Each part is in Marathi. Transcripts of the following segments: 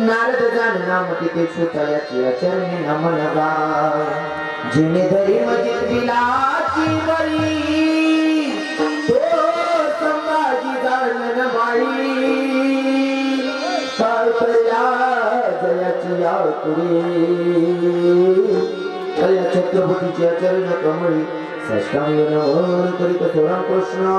नारद जाण नाम तिथे सुतायाची चरणी नमन गा जिने धरी मजी दिलाची बरी तो संभाजी जाण माई साळतया जयाची याकुरी कल्या छत्रपतीच्या चरण कमळी साष्टांग नमन करीत थोडा कृष्ण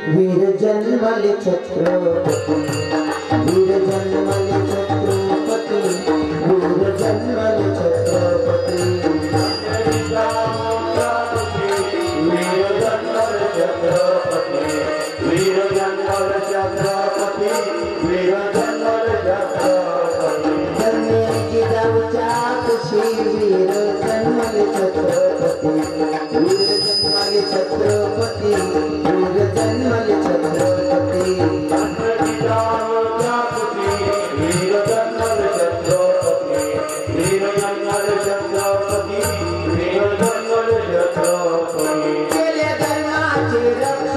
वीर जन्मले छत्रपति वीर जन्मले छत्रपति वीर जन्मले छत्रपति वीर जन्मले छत्रपति वीर जन्मले छत्रपति वीर जन्मले छत्रपति जन्मेची जाऊच्या खुशी वीर जन्मले छत्रपति वीर जन्मले छत्रपति वीर जन्मले छत्रपति वीर जन्मले छत्रपति वीर जन्मले छत्रपति वीर जन्मले छत्रपति केले धर्माचे रक्षण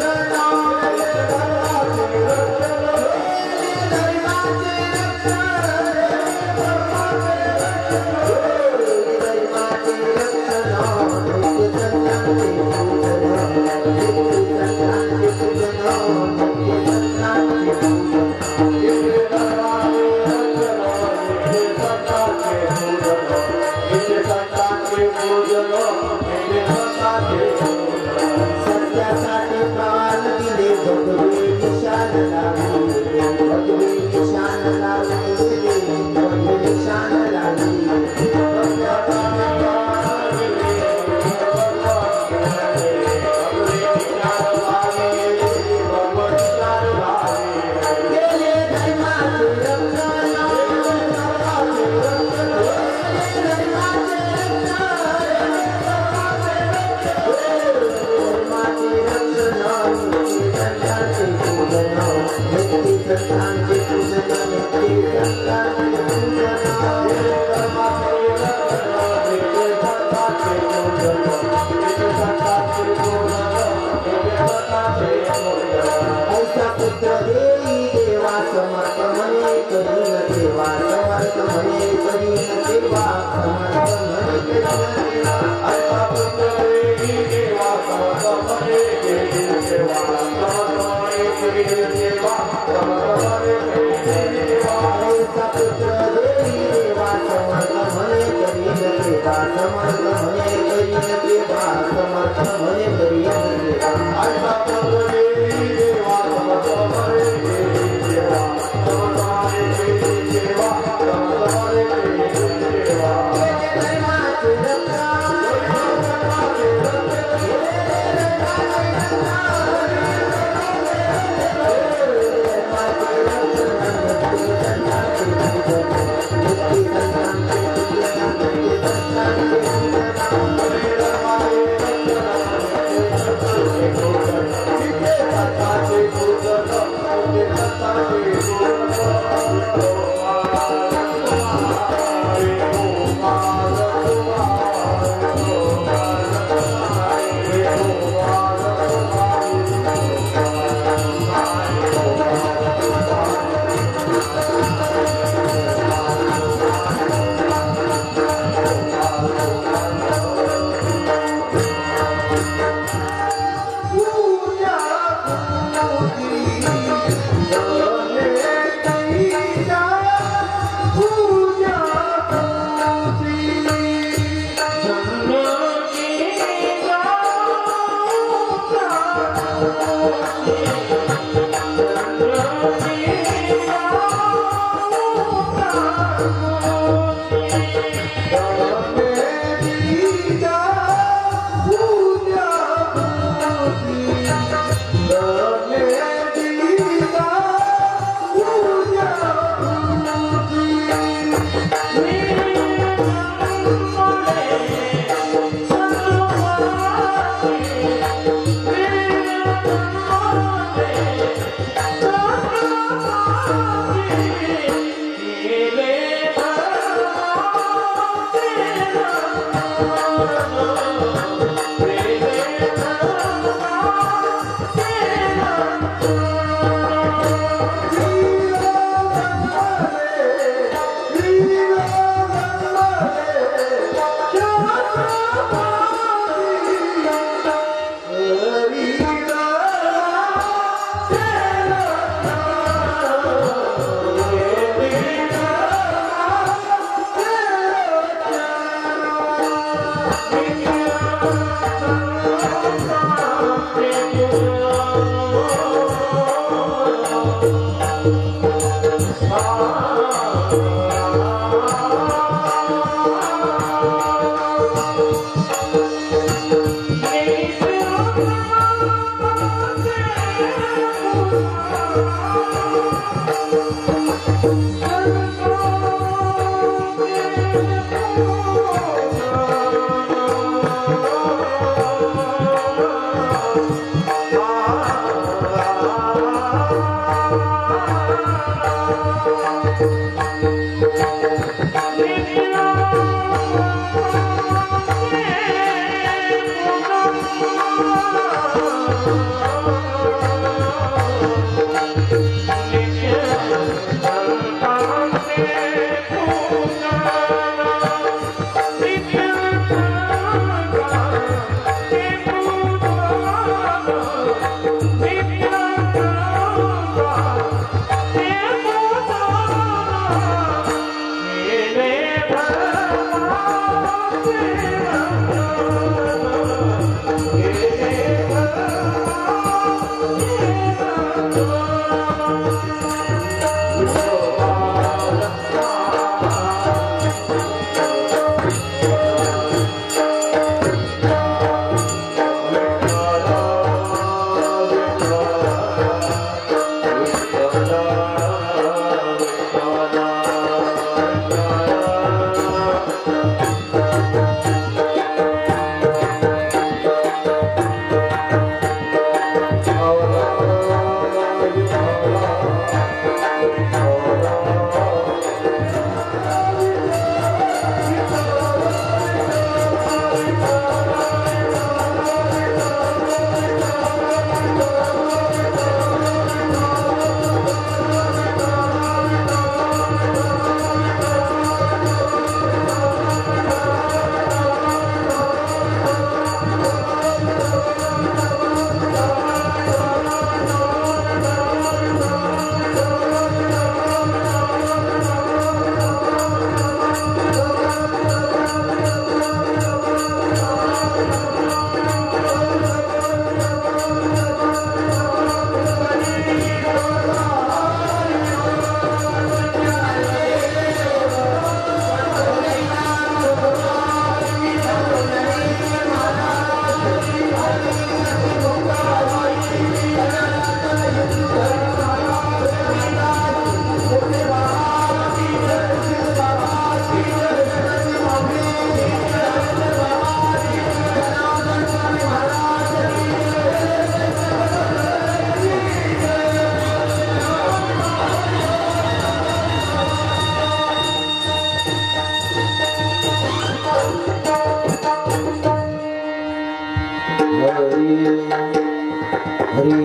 हरी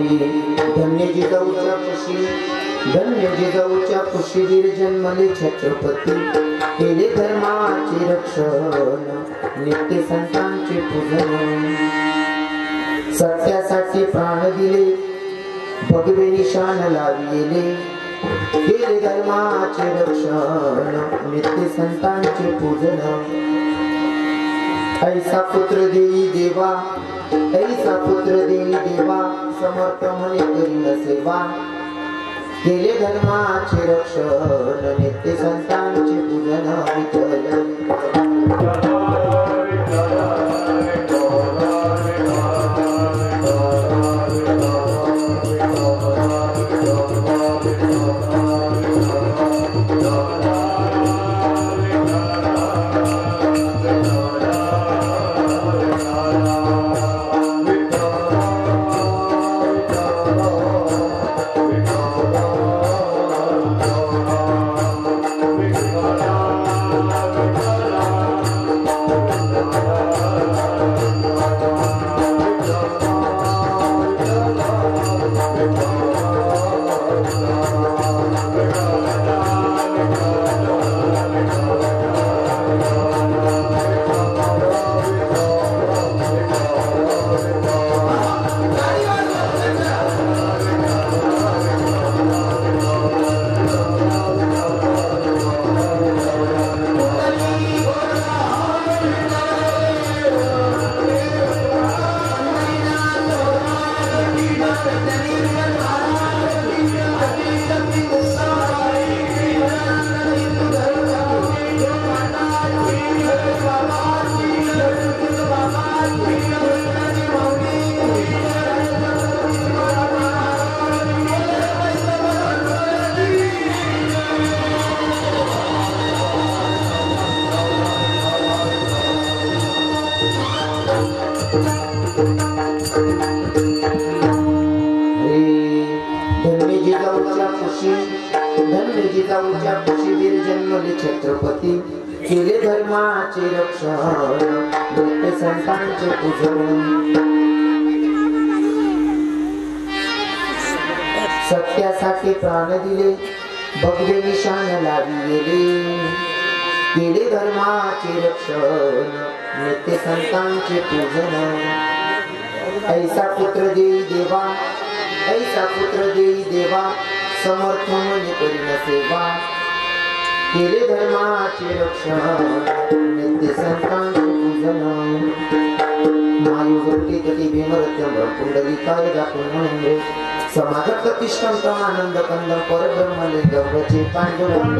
धन्य जिजाऊच्या कुशी, धन्य जिजाऊच्या कुशीवीर जन्मले छत्रपती, केले धर्माचे रक्षण नित्य संतांचे पूजन, सत्यासाठी प्राण दिले भगवे निशान लाविले, केले धर्माचे रक्षण नित्य संतांचे पूजन, ऐसा पुत्र देई देवा, ऐसा पुत्र देई देवा, समर्थ म्हणे करीन सेवा, केले धर्माचे रक्षण नित्य संतांचे पूजन, छत्रपती, केले धर्माचे रक्षण नित्य संतांचे पूजन, सत्यासाठी प्राण दिले भगवे निशान लाविले, केले धर्माचे रक्षण नित्य संतांचे पूजन, ऐसा पुत्र देई देवा, ऐसा पुत्र देई देवा, समर्थ म्हणे करीन सेवा, केले धर्माचे रक्षण नित्य संतांचे पूजन, मायुवृत्ती कटी भीमरत्यम पुंडलिकाय दाखवून म्हणून समाज प्रतिष्ठम आनंद कंदम परब्रह्मलिंगम रचे पांडुरंग,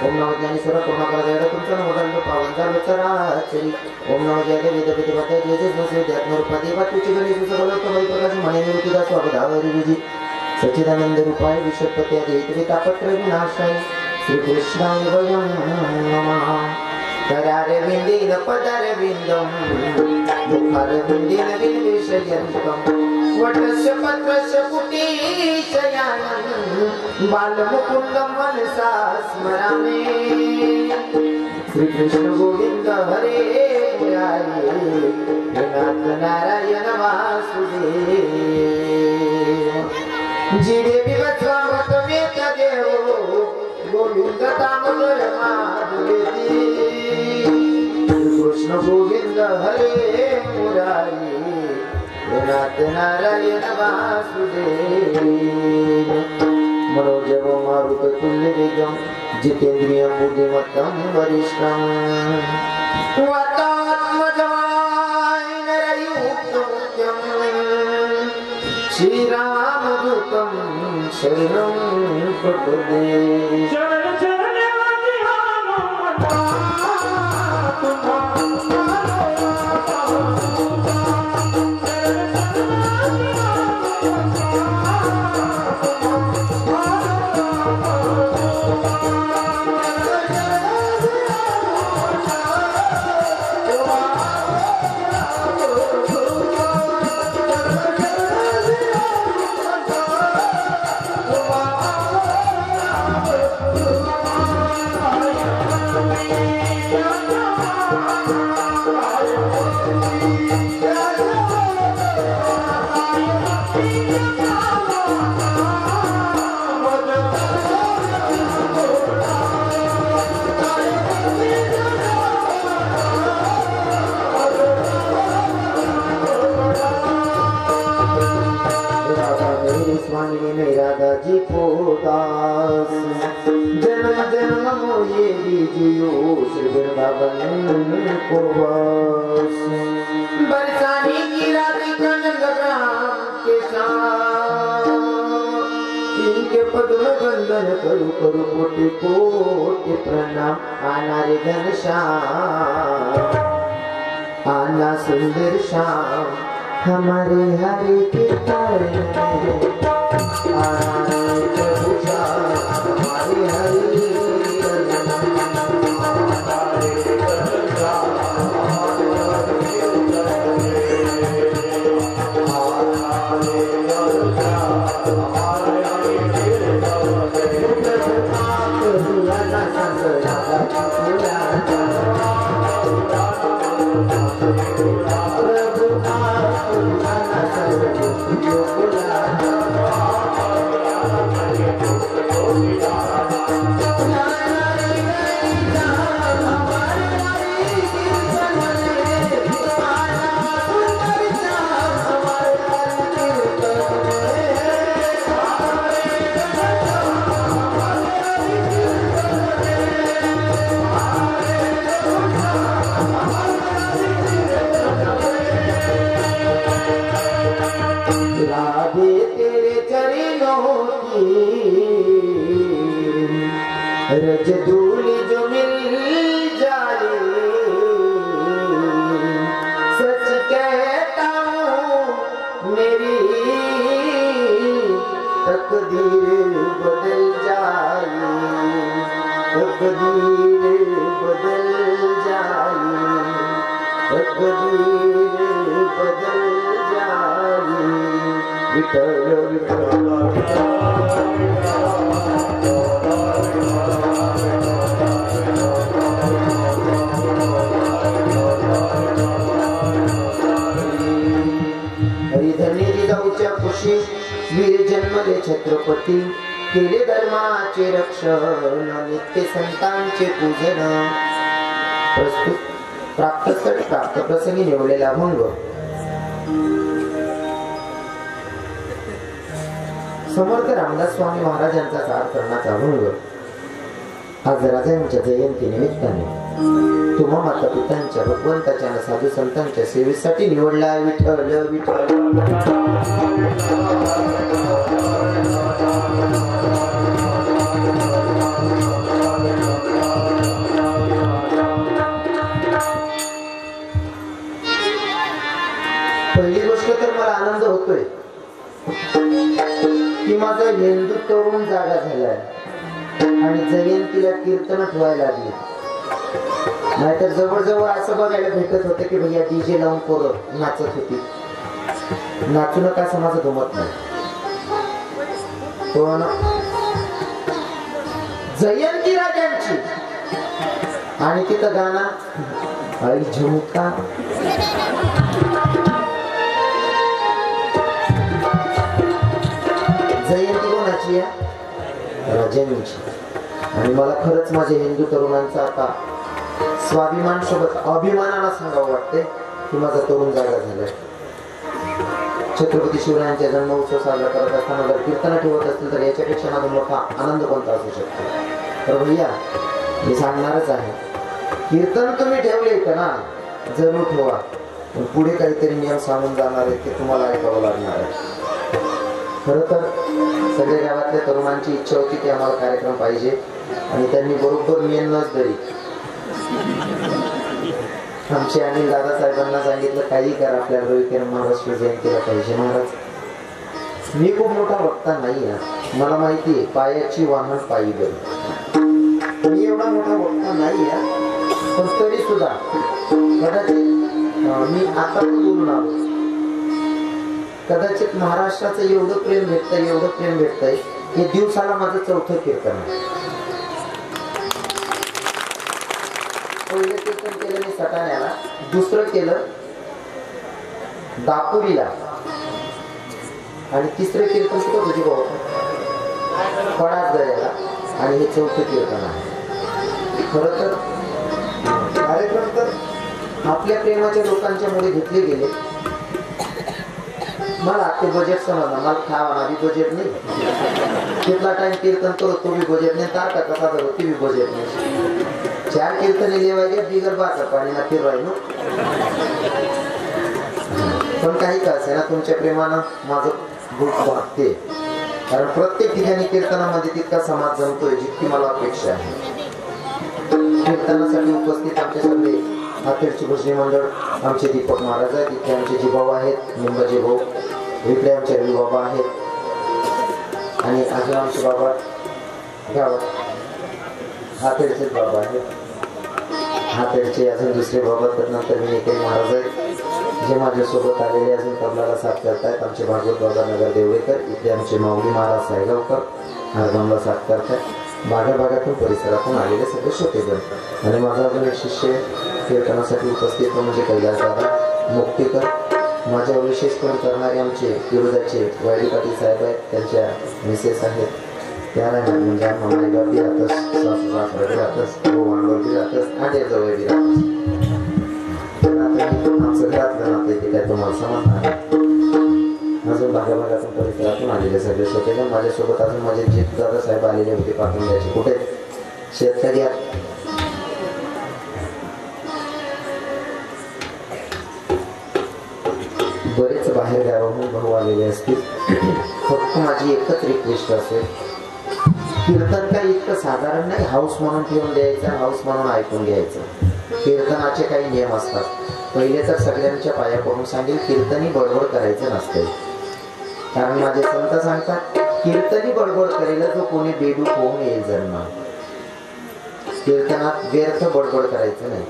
ओम नमो ज्ञानेश्वर पूर्णाकाराय तुमचं नमोगंध पावन झालो चराचरी, ओम नमो जय देवी देवी देवते जय जय नमो देवात्मरूपाते वाचुचे गणेश सुसगोलक परिप्रकाश मणे निवृत्तीदा स्वागतावरी विजी सच्चिदानंद रूपाय विश्वपते देवी तापत्र विनाशाय श्री कृष्णाय वयं नमः, करारे विंदीन पदारे विंदम मुखारे विंदीन विनिवेशयन्तम, वटस्य पत्रस्य कुटीशयानं बालमुकुन्दं मनसा स्मरामि, श्री कृष्ण गोविंद हरे मुरारी नाथ नारायण वासुदेव, जीवे विवस्वामत वेद देव गोविंद दामोदर माधवेती, श्री कृष्ण गोविंद हरे मुरारी नाथ नारायण वासुदेव मनोजव मारुत तुल्य वेगम जितेंद्रिय बुद्धिमत्तम वरिष्ठम वातात्मजवाय नरयुक्तमुख्यम श्रीरामदूतं शरणं प्रपदे राधाजी को दास जन्म जन्म मोये दीजियो श्री वृंदावन को वास बरसाने की राधिका नंदग्राम के शाम इनके पद में वंदन करू करू कोटि कोटि प्रणाम आना रे घनश्याम आना सुंदर श्याम हमारे हरे के तारे रज धूली जो मिल जाए सच कहता हूँ मेरी तकदीर बदल जाए तकदीर बदल जाए तकदीर बदल जाए विठल विठल वीर जन्मले छत्रपती केले धर्माचे रक्षण नित्य संतांचे पूजन प्रस्तुत प्राप्त प्रसंगी निवडलेला अभंग समर्थ रामदास स्वामी महाराजांचा सारकरणाचा अभंग आज राजांच्या जयंती निमित्ताने तुम्हा माता पित्यांच्या भगवंताच्या साधू संतांच्या सेवेसाठी निवडला विठ्ठल विठ्ठल पहिली गोष्ट तर मला आनंद होतोय की माझा हिंदू तरुण जागा झालाय आणि जयंतीला कीर्तन ठेवायला लागली नाहीतर जवळजवळ असं बघायला भेटत होतं की भैया डीजे लावून पोरं नाचत होती नाचू नका असं माझं जमत नाही पण जयंती राजांची आणि तिथं गाणं आई झुमका जयंती कोणाची आहे राजांची आणि मला खरंच माझ्या हिंदू तरुणांचा आता स्वाभिमान सोबत अभिमानानं सांगावं वाटतंय की माझा तरुण जागा झालाय छत्रपती शिवरायांचा जन्मोत्सव साजरा करत असताना जर कीर्तन ठेवत असतील तर याच्यापेक्षा माझा मोठा आनंद कोणता असू शकतो? तर भैया मी सांगणारच आहे, कीर्तन तुम्ही ठेवले का ना, जरूर ठेवा, पण पुढे काहीतरी नियम सांगून जाणार आहे ते तुम्हाला ऐकावं लागणार आहे. खरं तर सगळ्या गावातल्या तरुणांची इच्छा होती की आम्हाला कार्यक्रम पाहिजे, आणि त्यांनी बरोबर मेहनत धरी आमचे अनिल दादा साहेबांना सांगितलं काही करा, आपल्या रविकिरण महाराज जयंतीला पाहिजे. महाराज मी खूप मोठा वक्ता नाही आहे, मला माहिती आहे पायाची वाहन पायी गली, मी एवढा मोठा वक्ता नाही आहे, पण तरी सुद्धा कदाचित मी आता पण बोलून आलो, कदाचित महाराष्ट्राचं एवढं प्रेम भेटतंय हे दिवसाला माझं 4थं कीर्तन आहे. पहिलं कीर्तन केलं मी सटाण्याला, दुसरं केलं दापुरीला, आणि तिसरं कीर्तन कुठं तुझी भाऊ पडाच दर्याला, आणि हे 4थं कीर्तन आहे. खरं तर कार्यक्रम तर आपल्या प्रेमाच्या लोकांच्या मुळे घेतले गेले. मला ते बजेट समजलं, मला खावा ना बी बजेट नाही, कितला टाइम कीर्तन करो तो भी बजेट नाही, तारका कसा करो ती भी बजेट नाही. 4 कीर्तने लेवायचे बिगर बाचा पाणी ना फिरवाय नो. पण काही का असे ना, तुमच्या प्रेमानं माझं भूक भागते, कारण प्रत्येक ठिकाणी कीर्तनामध्ये तितका समाज जमतोय जितकी मला अपेक्षा आहे. कीर्तनासाठी उपस्थित आमचे सगळे हातेरची भजनी मंडळ, आमचे दीपक महाराज आहेत, इथे आमचे जिभाऊ आहेत निंबाजी भाऊ, इकडे आमचे रवी बाबा आहेत, आणि अजून आमचे बाबा गावात हातेरचे बाबा आहेत, हातेरचे अजून दुसरे बाबा, त्यानंतर विनेकरी महाराज आहेत जे माझ्यासोबत आलेले अजून तबलाला साथ करतायत, आमचे भागवत बाबा नगर देवळेकर, इथे आमचे माऊली महाराज सायगावकर हारगामला साथ करतायत, भागाभागातून परिसरातून आलेले सगळे श्रोतेगण. आणि माझा अजून एक शिष्य कीर्तनासाठी उपस्थित म्हणजे कैलास दादा मुक्तीकर, माझ्यावर विशेष पण करणारे आमचे विरोधाचे वायडी पाटील साहेब आहेत, त्यांच्या मिसेस आहेत, त्या नाही म्हणजे आम्हाला बी राहतस, सासू सासरा बी राहतस, भाऊ बी राहतस, आणि जवळ बी राहतस. आमचं घरातलं नातं ते काय तुम्हाला समजणार. अजून भागाभागातून परिसरातून आलेले सगळे श्रोतेगण, माझ्यासोबत अजून माझे जित दादा साहेब आलेले होते पाठवून द्यायचे, कुठे शेतकरी बरेच बाहेर गावाहून भाऊ आलेले असतील. फक्त माझी एकच रिक्वेस्ट असेल, कीर्तन काही इतकं साधारण नाही, हाऊस म्हणून ठेवून द्यायचं, हाऊस म्हणून ऐकून घ्यायचं. कीर्तनाचे काही नियम असतात. पहिले तर सगळ्यांच्या पाया पडून सांगेल, कीर्तनी बडबड करायचं नसते, कारण माझे संत सांगतात कीर्तनी बडबड करेल जो कोणी बेडूक होऊन येईल जन्म. कीर्तनात व्यर्थ बडबड करायचं नाही.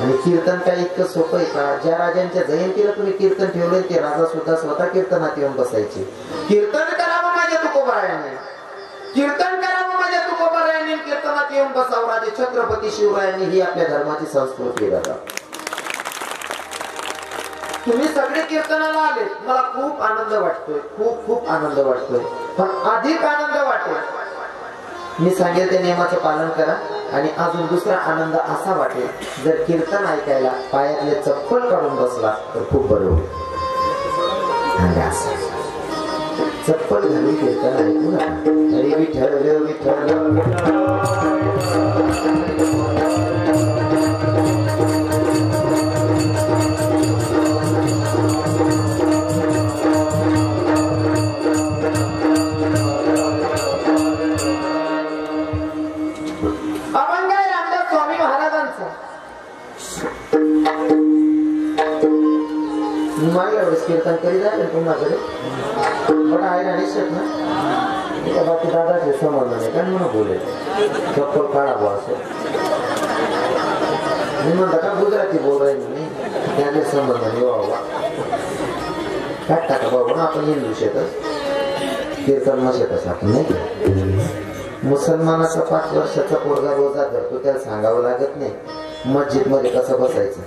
आणि कीर्तन काय इतकं सोपं आहे का? ज्या राजांच्या जयंतीला तुम्ही कीर्तन ठेवले ते राजा सुद्धा स्वतः कीर्तनात येऊन बसायचे. कीर्तन करावं माझ्या तुकोबारायाने, कीर्तन करावं माझ्या तुकोबारायाने, कीर्तनात येऊन बसावं राजे छत्रपती शिवरायांनी. ही आपल्या धर्माची संस्कृती आहे. तुम्ही सगळे कीर्तनाला आले, मला खूप आनंद वाटतोय, खूप खूप आनंद वाटतोय. पण अधिक आनंद वाटेल मी सांगेल त्या नियमाचं पालन करा. आणि अजून दुसरा आनंद असा वाटेल, जर कीर्तन ऐकायला पायातले चप्पल काढून बसला तर खूप बरं होईल. चप्पल घालून कीर्तन ऐकू नका. अरे विठ्ठल विठ्ठल कीर्तन करी जाईल तुम्हाकडे, पण आहे ना निश्चित ना. बाकी दादाचे संबंध नाही का म्हणून बोलेल, चप्पल काढावं असं मी म्हणता का गुजराती बोल राहील मी, त्याचे संबंध नाही व्हावा. काय टाका बाबा ना, आपण हिंदू शेतच कीर्तन नशेतच आपण नाही. मुसलमानाचा 5 वर्षाचा पोरगा रोजा धरतो, त्याला सांगावं लागत नाही मस्जिद मध्ये कसं बसायचं,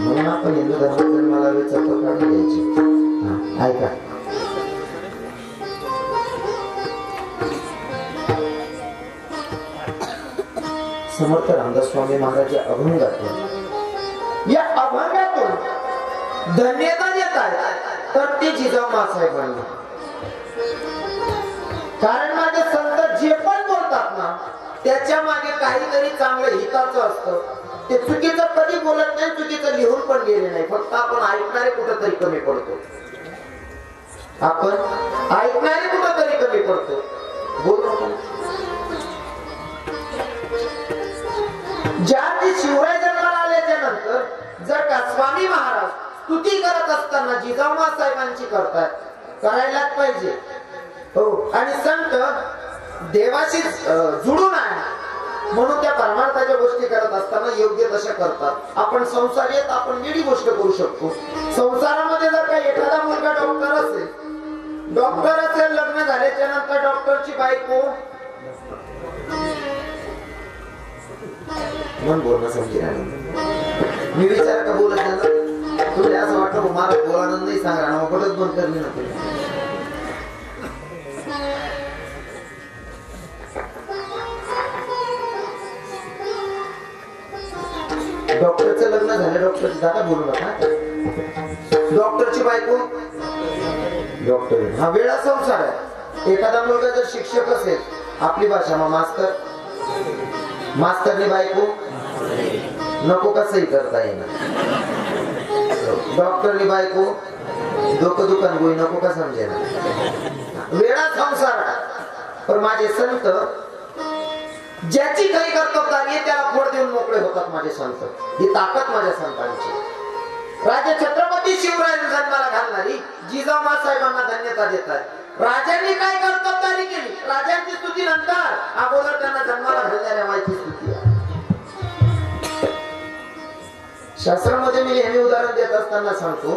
म्हणून आपण हिंदू धर्मात जन्माला चप्पल काढून घ्यायची. ऐका, समर्थ रामदास स्वामी महाराज या अभंगातून धन्यता देत आहेत तर ते जिजाऊ साहेबांना. कारण माझे संत जे पण बोलतात ना त्याच्या मागे काहीतरी चांगलं हिताचं असतं. ते चुकीचं कधी बोलत नाही, चुकीचं लिहून पण गेले नाही. फक्त आपण ऐकणारे कुठंतरी कमी पडतो. आपण ऐकणारे कुठंतरी कमी पडतो. बोलू ज्या दिवशी शिवराय जन्माला आल्याच्या नंतर जर का स्वामी महाराज स्तुती करत असताना जिजाऊ साहेबांची करतात, करायलाच पाहिजे. हो, आणि संत देवाशी जुळून आहे म्हणून त्या परमार्थाच्या गोष्टी करत असताना योग्य तशा करतात. आपण संसारीत आपण वेगळी गोष्ट करू शकतो. संसारामध्ये जर का एखादा मुलगा डॉक्टर असेल लग्न झाल्याच्या नंतर डॉक्टरची बायको मन बोलणं समजेल. मी विचार का बोलत नाही तुला असं वाटतं मला बोलानं नाही सांगा ना कुठंच बंद करली ना तुला. डॉक्टरचं लग्न झालं, डॉक्टरची दादा बोलू नका. डॉक्टरची बायको डॉक्टर हा वेळा संसार आहे. एखादा मुलगा जर शिक्षक असेल आपली भाषा मग मास्तरनी बायको नको कसंही करता येणार. डॉक्टरनी बायको डोकं दुकान गोई नको का समजेना. वेळा संसार पण माझे संत ज्याची काही कर्तव्य त्याला फोड देऊन मोकळे होतात. माझे संत ही ताकद माझ्या संतांची. राजे छत्रपती शिवराय जन्माला घालणारी जिजाऊ साहेबांना धन्यता देतात. राजांनी काय कर्तव्य केली राजांची स्तुती नंतर, अगोदर त्यांना जन्माला घालणाऱ्या माहिती स्तुती. शास्त्रामध्ये मी नेहमी उदाहरण देत असताना सांगतो.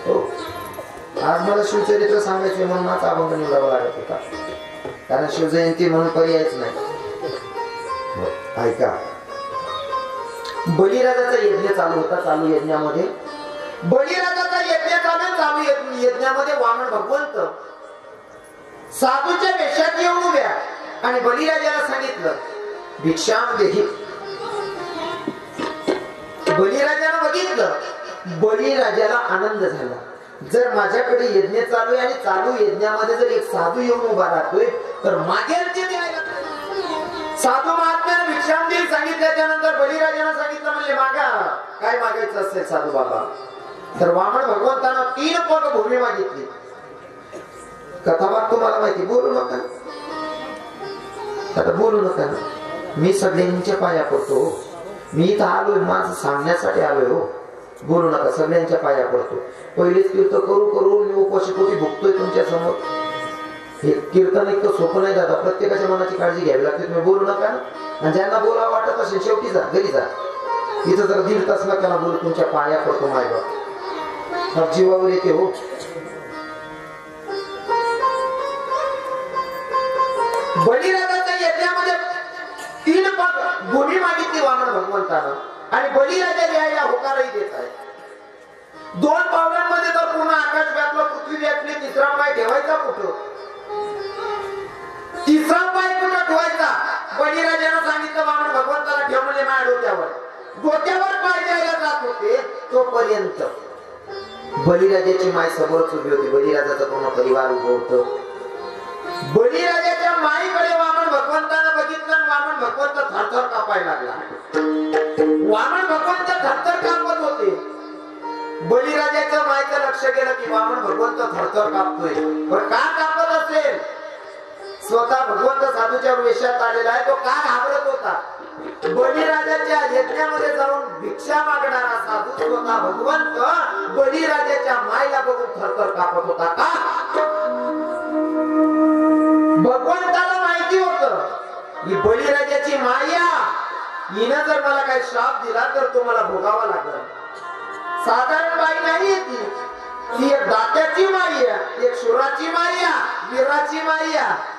हो, आज मला शिवचरित्र सांगायचे म्हणून माझा अभंग निवडावा लागत होता. कारण शिवजयंती म्हणून पर्यायच नाही. ऐका, बलिराजाचा यज्ञ चालू होता. चालू यज्ञामध्ये बलिराजाचा यज्ञ चालू यज्ञामध्ये वामन भगवंत साधूच्या वेशात येऊन उभ्या आणि बलिराजाला सांगितलं भिक्षाम देही. बलिराजाला बघितलं, बलिराजाला आनंद झाला. जर माझ्याकडे यज्ञ चालू आहे आणि चालू यज्ञामध्ये जर एक साधू येऊन उभा राहतोय तर मागेल ते द्यायला. साधू महात्म्याने भिक्षाम देईल सांगितल्याच्या नंतर बलिराजाने सांगितलं म्हणजे मागा काय मागायचं असेल साधू बाबा. तर वामन भगवंतांना 3 पग भूमी मागितली. कथाभाग तुम्हाला माहिती, बोलू नका आता, बोलू नका. मी सगळ्यांच्या पाया पडतो. मी इथं आलोय माझं सांगण्यासाठी आलोय. हो, बोलू नका, सगळ्यांच्या पाया पडतो. पहिलेच तीर्थ करू करू मी उपाशी पोटी भुगतोय तुमच्या समोर. हे कीर्तन इतकं सोपं नाही दादा. प्रत्येकाच्या मनाची काळजी घ्यावी लागते. तुम्ही बोलू नका. आणि ज्यांना बोलावं वाटत असेल शेवटी जा, घरी जा. इथं जर 1.5 तास नका बोलू, तुमच्या पाया पडतो मायबाप. जीवावर येते. हो, बलिराजाच्या यज्ञामध्ये 3 पग भूमी मागितली वामन भगवंतानं आणि बलिराजा यायला होकारही देत आहे. 2 पावलांमध्ये तर पूर्ण आकाश व्यापलं, पृथ्वी व्यापली. 3रा पाय ठेवायचा कुठं? 3रा पाय कुठं ठेवायचा? बलिराजानं सांगितलं वामन भगवंताला ठेव म्हणजे माझ्या डोक्यावर पाय द्यायला जात होते तोपर्यंत बलिराजाची माय समोरच उभी होती. बलिराजाचा पूर्ण परिवार उभं होतं. बलिराजाच्या माईकडे वामन भगवंतानं बघितलं आणि वामन भगवंत थरथर कापायला लागला. वामन भगवंत थरथर कापत होते. बलिराजाच्या मायचं लक्ष गेलं की वामन भगवंत थरथर कापतोय. पण का कापत असेल? स्वतः भगवंत साधूच्या वेशात आलेला आहे. तो का घाबरत होता? बलिराजाच्या यज्ञामध्ये जाऊन भिक्षा मागणारा साधू स्वतः भगवंत बलिराजाच्या मायला बघून थरथर कापत होता. का? भगवंताला माहिती होतं ही बलिराजाची माया, हिनं जर मला काही श्राप दिला तर तो मला भोगावा लागेल. साधारण बाई नाही ती एक दात्याची माई आहे, एक शुराची माई आहे, वीराची माई आहे.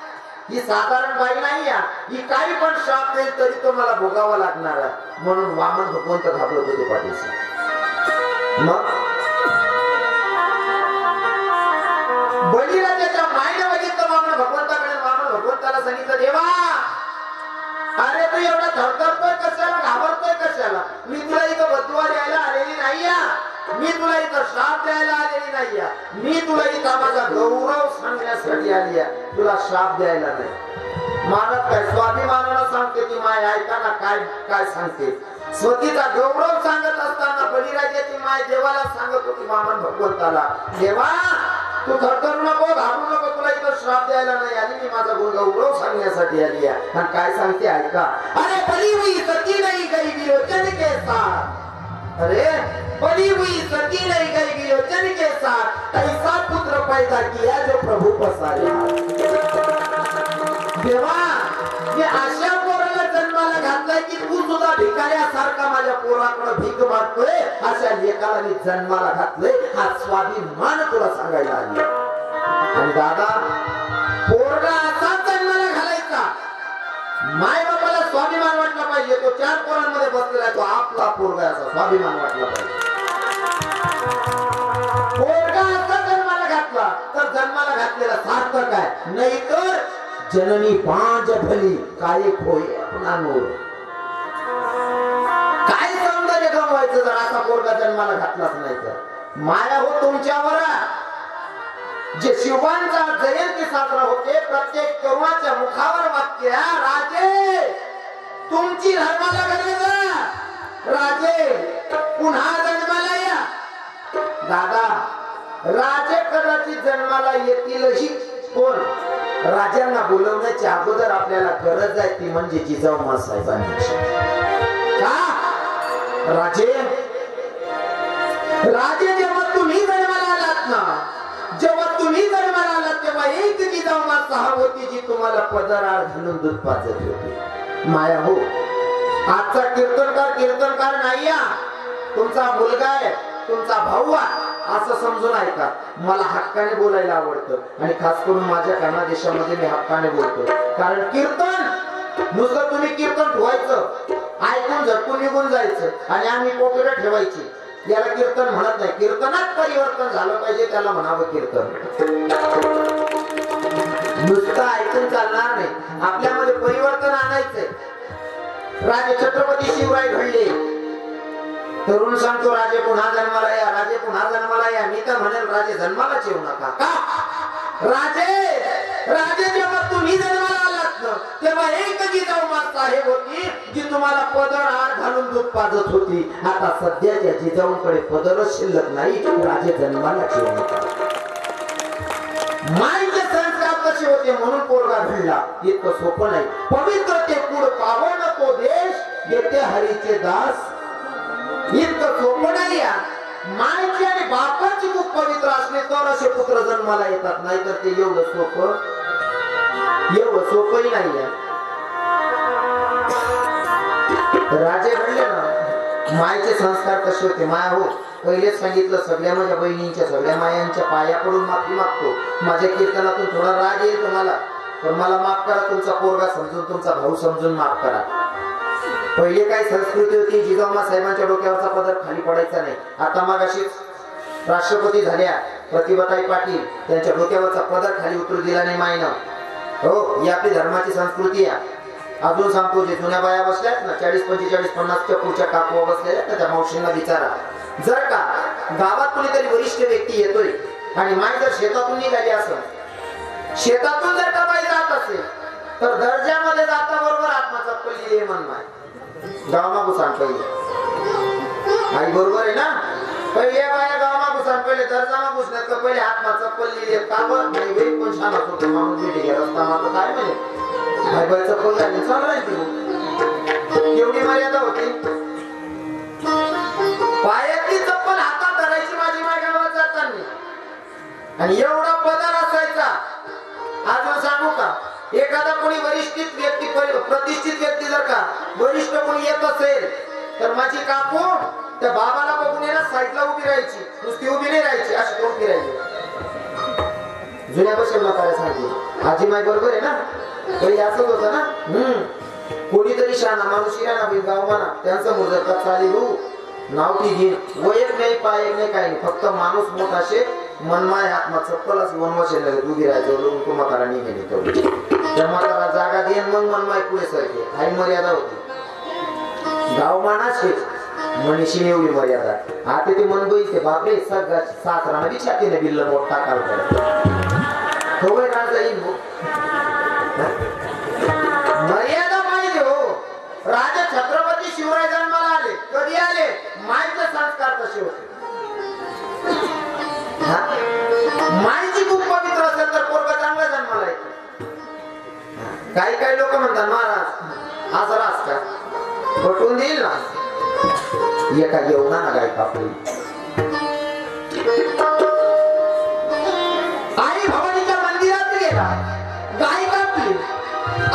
ही साधारण बाई नाही आहे. ही काही पण श्राप देईल तरी तो मला भोगावा लागणार आहे. म्हणून वामन भगवंत घाबरत होते पाठीशी. मग बलिराजाच्या माईने बघितलं वामन भगवंताकडे. वामन भगवंताला सांगितलं देवा, अरे तू एवढा थरथरतोय कशाला, घाबरतोय कशाला? मी तुला इथं बदुवा द्यायला आलेली नाही. मी तुला इथं श्राप द्यायला आलेली नाहीये, मी तुला इथं माझा गौरव सांगण्यासाठी आली आहे, तुला श्राप द्यायला नाही. मानत काय स्वाभिमानानं सांगते ती माय, ऐकाना काय काय सांगते. स्वतीचा गौरव सांगत असताना बळीराजाची माय देवाला सांगत होती, वामन भगवंताला, देवा तू थरथरू नको, घाबरू नको, तुला इथं श्राप द्यायला नाही आली, मी माझा गौरव सांगण्यासाठी आली आहे. आणि काय सांगते ऐका. अरे बली हुई सती नहीं गई विरोचन के साथ, अरे बली हुई सती नहीं गई विरोचन के साथ, ऐसा पुत्र पैदा किया जो प्रभु पसारा. देवा मी अशा पोराला जन्माला घातलाय की तू सुद्धा भिकाऱ्यासारखा माझ्या पोराकडे भीक मागतोय, अशा लेकाला मी जन्माला घातलंय, हा स्वाभिमान तुला सांगायला आली. आणि दादा पोरगा असा जन्माला घालायचा, माय बापाला स्वाभिमान वाटला पाहिजे. तो 4 पोरांमध्ये बसलेला, तो आपला पोरगा असा स्वाभिमान वाटला पाहिजे. पोरगा असा जन्माला घातला तर जन्माला घातलेला सार्थक आहे, नाही तर जननी पांच भली काय खोय नानूर. काय सौंदर्य गमवायचं जर असा पोरगा जन्माला घातलाच नाही तर. माया हो तुमच्यावर. जे शिवांचा जयंती साजरा होते, प्रत्येक तरुणाच्या मुखावर वाक्य, राजे तुमची धर्माला गरज, राजे पुन्हा जन्माला या. दादा राजे कदाचित जन्माला येतीलही, कोण राजांना बोलवण्याच्या अगोदर आपल्याला गरज आहे ती म्हणजे जिजाऊ साहेबांची. का राजे, राजे जेव्हा तुम्ही जन्माला आलात ना, जेव्हा तुम्ही जन्माला आलात तेव्हा एक जिजाऊ साहेब होती जी तुम्हाला पदराळ घालून दूध पाजत होती. माया हो आजचा कीर्तनकार नाही या, तुमचा मुलगा आहे, तुमचा भाऊ आहे असं समजून ऐका. मला हक्काने बोलायला आवडतं आणि खास करून माझ्या कानादेशामध्ये मी हक्काने बोलतो. कारण कीर्तन नुसतं तुम्ही कीर्तन ठेवायचं, ऐकून झटकून निघून जायचं आणि आम्ही पोकळं ठेवायची, याला कीर्तन म्हणत नाही. कीर्तनात परिवर्तन झालं पाहिजे, त्याला म्हणावं कीर्तन. नुसतं ऐकून चालणार नाही, आपल्यामध्ये परिवर्तन आणायचंय. राजे छत्रपती शिवराय घडले, तरुण सांगतो राजे पुन्हा जन्माला या, राजे पुन्हा जन्माला या. मी तर म्हणेल राजे जन्मालाच येऊ नका. का राजे जेव्हा तुम्ही जन्माला आलात ना तेव्हा एक जिजाऊ साहेब होती जी तुम्हाला पदर आड घालून दूध पाजत होती. आता सध्याच्या जिजाऊंकडे पदरच शिल्लक नाही, राजे जन्मालाच येऊ नका. माईचे संस्कार कसे होते म्हणून पोरगा घडला, इतकं सोपं नाही. पवित्र ते कुळ पावन तो देश, येते हरीचे दास, इतकं सोपं नाही. मायची आणि बापाची खूप पवित्र असले तर असे पुत्र जन्माला येतात, नाहीतर ते एवढं सोपंही नाहीये. राजे घडले ना, मायचे संस्कार कसे होते. माया हो पहिलेच सांगितलं, सगळ्या माझ्या बहिणींच्या सगळ्या मायांच्या पाया पडून माफी मागतो. माझ्या कीर्तनातून थोडा राग येईल तुम्हाला, पण मला माफ करा. तुमचा पोरगा समजून, तुमचा भाऊ समजून माफ करा. पहिले काय संस्कृती होती, जिजाऊ साहेबांच्या डोक्यावरचा पदर खाली पडायचा नाही. आता मागाशीच राष्ट्रपती झाल्या प्रतिभाताई पाटील, त्यांच्या डोक्यावरचा पदर खाली उतरू दिला नाही मायनं. हो, ही आपली धर्माची संस्कृती आहे. अजून सांगतो, जे जुन्या बाया बसल्यात ना 40, 45, 50च्या पुढच्या काकू बसलेल्या ना, त्या मावशींना विचारा, जर का गावात कुणीतरी वरिष्ठ व्यक्ती येतोय आणि माय जर शेतातून निघाली असेल, शेतातून जर का बाई जात असेल तर दर्जामध्ये जाता बरोबर आत्मा चप्पल ये मन माय गाव मागू सांग पहिले. आई बरोबर आहे ना, पहिले बाया गाव मागू सांग पहिले दर्जा मागूच नाही तर पहिले आत्मा चप्पल लिहिले. का बरं नाही वेळी कोण छान असतो माणूस भेटी घ्या रस्ता मात्र काय म्हणे भाई बाई चप्पल घालणे चाललाय तू. एवढी मर्यादा होती. पायातली चप्पल हातात धरायची माझी माय गावात जाताना, आणि एवढा पदर असायचा. अजून सांगू का, एखादा कोणी वरिष्ठित व्यक्ती, प्रतिष्ठित व्यक्ती जर का वरिष्ठ कोणी येत असेल तर माझी काकू त्या बाबाला बघून येणार, साईडला उभी राहायची, नुसती उभी नाही राहायची, अशी कोण फिरायची. जुन्या बसेला काय सांगते आजी माय बरोबर आहे ना, पहिले असंच होतं ना. कोणीतरी शाना माणूस ना गाव म्हणा, त्यांचं मुजर चालू नाव ती घेईन, वयक नाही पायक नाही काही नाही, फक्त माणूस मोठा असे मनमाय हात मग चप्पलच वनवाशे उभी राहायचं. लोक तो म्हातारा निघेली तेवढी, त्या म्हातारा जागा देईन, मग मनमाय पुढे सारखे. काही मर्यादा होती. गाव मानाचे मनीषी एवढी मर्यादा आता ते मनबईचे बापरे सगळ्या सासराना विचारते बिल्ल मोठा काल खबर राजा येईल मर्यादा पाहिजे हो. राजा छत्रपती शिवराय जन्माला आले कधी आले मायचे संस्कार कसे होते. मायची खूप पवित्र असेल तर पोरगा चांगला जन्माला येतो. काही काही लोक म्हणतात महाराज असं रास का पटवून देईल ना एका जेवणा ना गाय कापली. आई भवानीच्या मंदिरात गेला गाय कापली.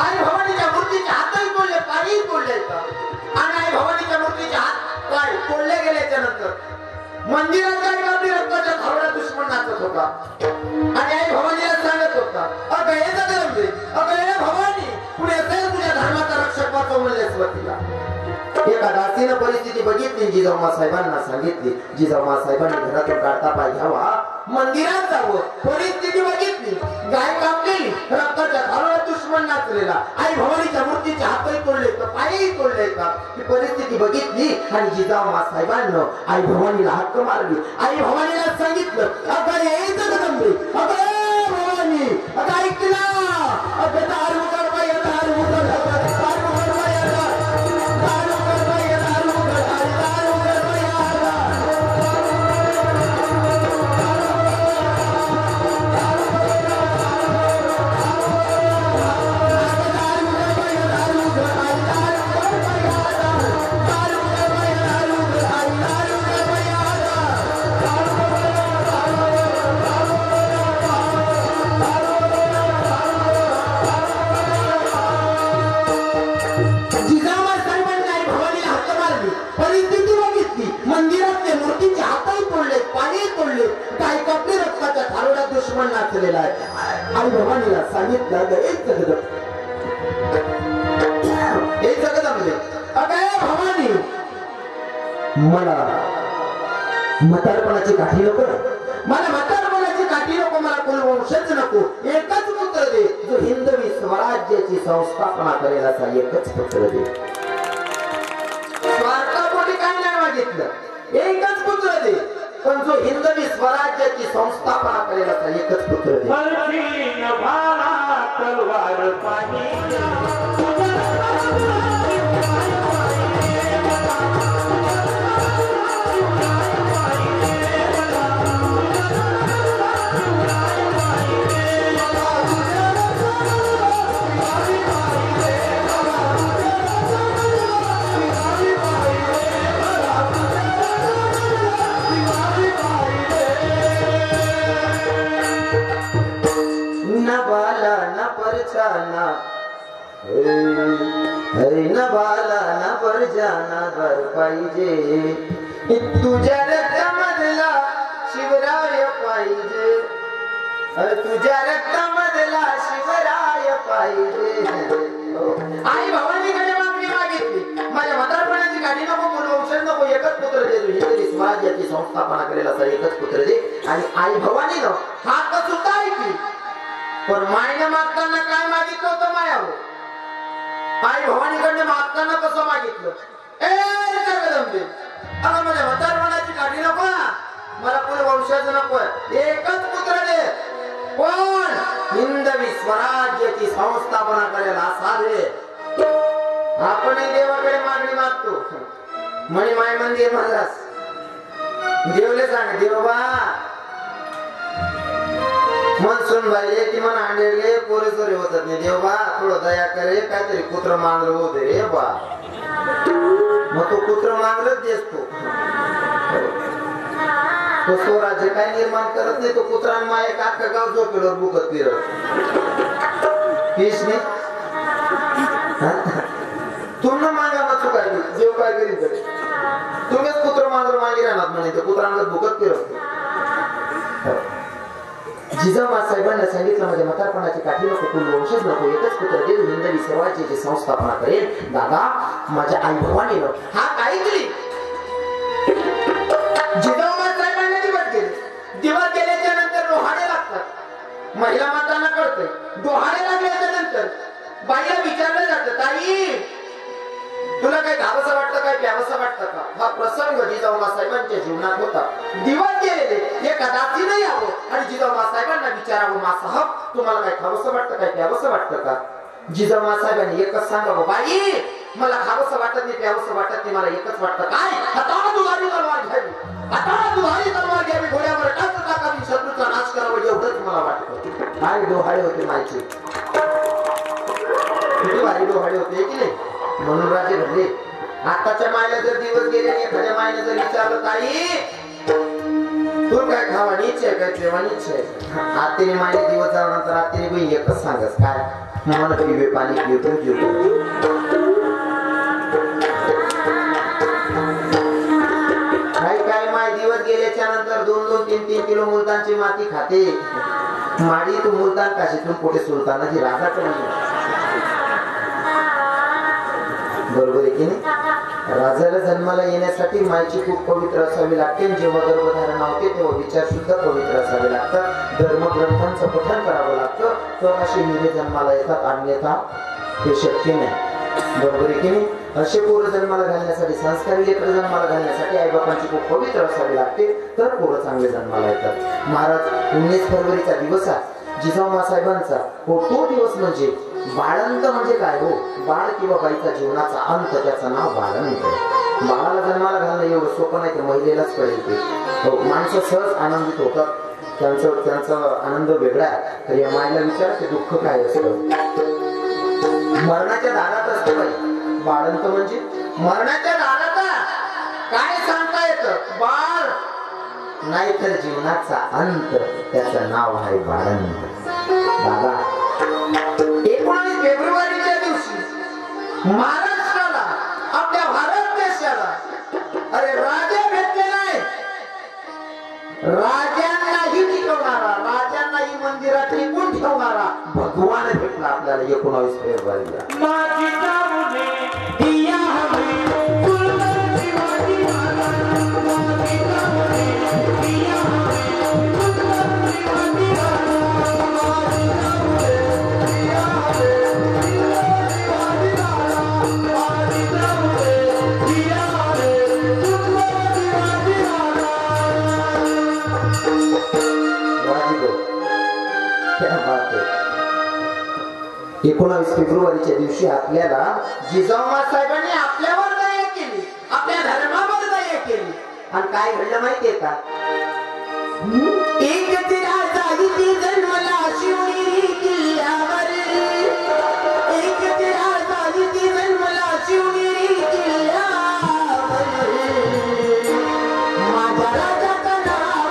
आई भवानीच्या मूर्तीचे हातही तोडले पायही तोडले आणि आई भवानीच्या मूर्तीचे हात पाय तोडले गेल्याच्या नंतर मंदिरात गाय कापली रक्ताच्या धावड्या दुश्मन नाचत होता आणि आई भवानीला सांगत होता अगं हे जगदंबे अगं हे भवानी पुढे असेल तुझ्या धर्माचा रक्षक वाचव म्हणले स्वतीला. एका दासीनं परिस्थिती बघितली जिजाऊमा साहेबांना सांगितली. जिजाऊमा साहेबांनी घरातून काढता पाय घ्यावा मंदिरात जावं. परिस्थिती बघितली गाय कापलेली रक्ताच्या धावड्या दुश्मन नाचलेला आई भवानीच्या मूर्तीचे हातही तोडले तर पायही तोडले का. ही परिस्थिती बघितली आणि जिजाऊमा साहेबांना आई भवानीला हाक मारली. आई भवानीला सांगितलं अगं हे जगदंबे अगं भवानी अगं ऐकला अगं दार उघड बाई दार उघड दार उघड बाई दार उघड बाई दार उघड दार उघड बाई दुश्मन नाचलेला आहे. आई भवानीला सांगितलं भवानी मला म्हातारपणाची काठी नको मला म्हातारपणाची काठी नको मला कुलवंशच नको. एकच पुत्र दे जो हिंदवी स्वराज्याची संस्थापना करेल असा एकच पुत्र दे. स्वार्थापोटी काय नाही मागितलं एकच पुत्र दे पण जो हिंदवी स्वराज्याची संस्थापना करेल असा एकच पुत्र दे. तलवार पाणी हरे न बाला न परजाना घर पाहिजे तुझ्या रक्तामधला शिवराय पाहिजे तुझ्या रक्तामधला शिवराय पाहिजे. आई भवानीकडे मागणी मागितली माझ्या म्हातारपणाची गाडी नको कुलवंश नको एकच पुत्र दे तू हिंदवी स्वराज्याची संस्थापना करेल असा एकच पुत्र दे. आणि आई भवानीनं हात सुद्धा ऐकली पण मायने मागताना काय मागितलं होतं माया हो. आई भवानीकडे मागताना कसं मागितलं जगदंबे अगं माझ्या म्हातारपणाची काठी नको ना मला कुलवंशाचं नको एकच पुत्र दे कोण हिंदवी स्वराज्याची संस्थापना करेल असा दे. आपणही देवाकडे मागणी मागतो म्हणे माय मंदिर महाराज देवले सांग देवा मनसून बाई की मन आणलेले पोरे चोरे होतात नाही देवा थोडं दया करे काहीतरी कुत्र मांजर होते रे बा. मग तो कुत्र मांजरच देसतो तो स्वराज्य काय निर्माण करत नाही. तो कुत्रा माय काका गाव झोपेवर बुकत फिरत पिसने तुम्ही मागा मग चुकायली जेव काय करीत तुम्हीच कुत्र मांजर मागे राहणार म्हणे ते कुत्रांना बुकत फिरत. जिजाऊमा साहेबांना सांगितलं माझ्या म्हातारपणाची काठी नको कुलवंशच नको एकच पुत्र दे हिंदवी स्वराज्याची संस्थापना करेल. दादा माझ्या आई भवानीनं हा काय केली. जिजाऊमा साहेबांना दिवस गेले दिवस गेल्याच्या नंतर डोहाळे लागतात. महिला मातांना कळतंय डोहाळे लागल्याच्या नंतर बाईला विचारलं जातं ताई तुला काही खावंसं वाटतं काय प्यावंसं वाटतं का? हा प्रसंग जिजाऊ साहेबांच्या जीवनात होता. दिवस गेलेले हे कदाचित नाही यावं आणि जिजाऊ साहेबांना विचारावं, मासाहेब तुम्हाला काय खावंसं वाटतं काय प्यावंसं वाटतं का? जिजाऊ साहेबांनी एकच सांगावं, बाई मला खावंसं वाटत नाही प्यावंसं वाटत नाही, मला एकच वाटतं काय हाताला दुधारी तलवार घ्यावी, हाताला दुधारी तलवार घ्यावी, घोड्यावर टाच टाकावी, शत्रूचा नाश करावा एवढंच मला वाटतं. काय डोहाळे होते मायचे, किती भारी डोहाळे होते की नाही. म्हणून राजे घडले. आताच्या मायला जर दिवस गेले एखाद्या मायने जर विचारलं ताई तू काय खावा नीचे काय तेव्हा नीचे आत्तेने मायने दिवस जाऊनंतर आत्तेने बी एकच सांगस काय मला पिवे पाणी पिवतो जेवतो. काय माय दिवस गेल्याच्या नंतर 2-2-3-3 किलो मुलतानची माती खाते. माडी तू मुलतान काशीतून पोटे सुलतानाची राजाचं नाही. बरोबर आहे की नाही. राजाला जन्माला येण्यासाठी मायची खूप पवित्र असावी लागते. जेव्हा गर्भधारणा होते तेव्हा विचार सुद्धा पवित्र असावे लागतात. धर्मग्रंथांचं पठण करावं लागतं तर असे मुले जन्माला येतात, अन्यथा ते शक्य नाही. बरोबर आहे की नाही. असे पोरं जन्माला घालण्यासाठी, संस्कारी लेकरं जन्माला घालण्यासाठी आई बापांची खूप पवित्र असावी लागते तर पोरं चांगले जन्माला येतात. महाराज 19 फरवरीचा दिवस आहे जिजाऊ साहेबांचा. तो दिवस म्हणजे बाळंत म्हणजे काय हो, बाळ किंवा बाईचा जीवनाचा अंत, त्याचं नाव बाळंत. बाळाला जन्माला घालणं एवढं सोपं नाही, तर महिलेलाच कळेल ते. माणसं सहज आनंदित होतात, त्यांचा आनंद वेगळा आहे. तर या मायला विचारा ते दुःख काय असतं. मरणाच्या दारात असतं बाई बाळंत म्हणजे. मरणाच्या दारात काय सांगता येतं, बाळ नाहीतर जीवनाचा अंत, त्याचं नाव आहे बाळंत. बाबा 19 फेब्रुवारीच्या दिवशी महाराष्ट्राला, आपल्या भारत देशाला अरे राजा भेटले नाही. राजांनाही टिकवणारा, राजांनाही मंदिरात टिकून ठेवणारा भगवान भेटला आपल्याला 19 फेब्रुवारीला. एकोणीस फेब्रुवारीच्या दिवशी आपल्याला जिजाऊ साहेबांनी आपल्यावर दया केली, आपल्या धर्मावर दया केली. आणि काय घडलं माहितीये का, एक तिराजाई जन्मला शिवनेरी किल्ल्यावर, एक तिराजाई जन्मला शिवनेरी किल्ल्यावर, माझ्या राजाचं नाव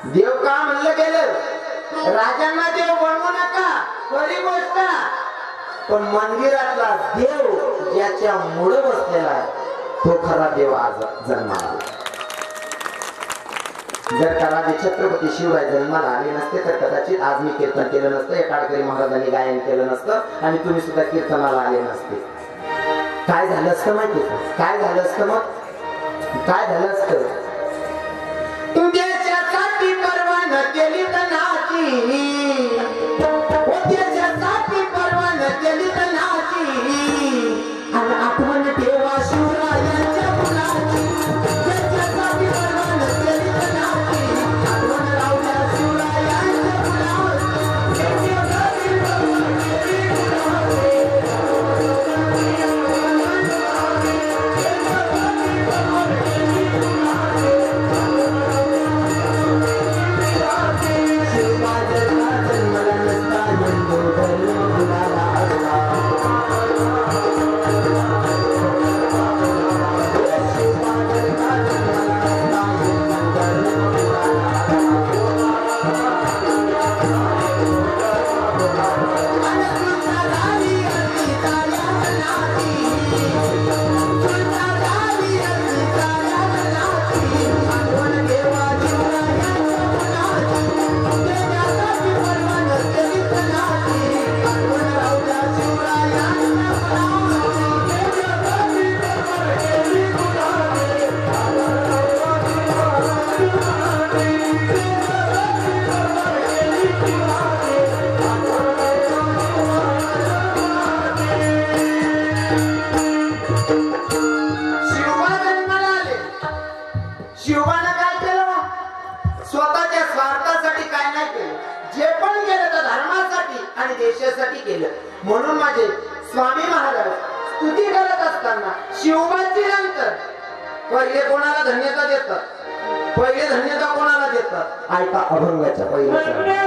देव का म्हणलं गेलं, राजांना देव बनवू नका, खरी गोष्ट. पण मंदिरातला देव ज्याच्या मुळे बसलेला आहे तो खरा देव आज जन्माला. जर का राजे छत्रपती शिवराय जन्माला आले नसते तर कदाचित आज मी कीर्तन केलं नसतं, या काळकरी महाराजांनी गायन केलं नसतं आणि तुम्ही सुद्धा कीर्तनाला आले नसते. काय झालं असतं माहिती का? काय झालं असतं? मग काय झालं असतं? देशासाठी पर्वा न केली तर नाची, देशासाठी पर्वा न केली तर नाची, आणि आठवण ठेवा शिवरायांच्या मुलाची. देशासाठी पर्वा न केली तर नाची, आठवण राहूया शिवरायांच्या मुलाची. शिवबानं काय केलं? स्वतःच्या स्वार्थासाठी काय नाही केलं. जे पण केलं तर धर्मासाठी आणि देशासाठी केलं. म्हणून माझे स्वामी महाराज स्तुती करत असताना शिवबाची नंतर पहिले कोणाला धन्यता देतात? पहिले धन्यता कोणाला देतात? ऐका अभंगाच्या पहिले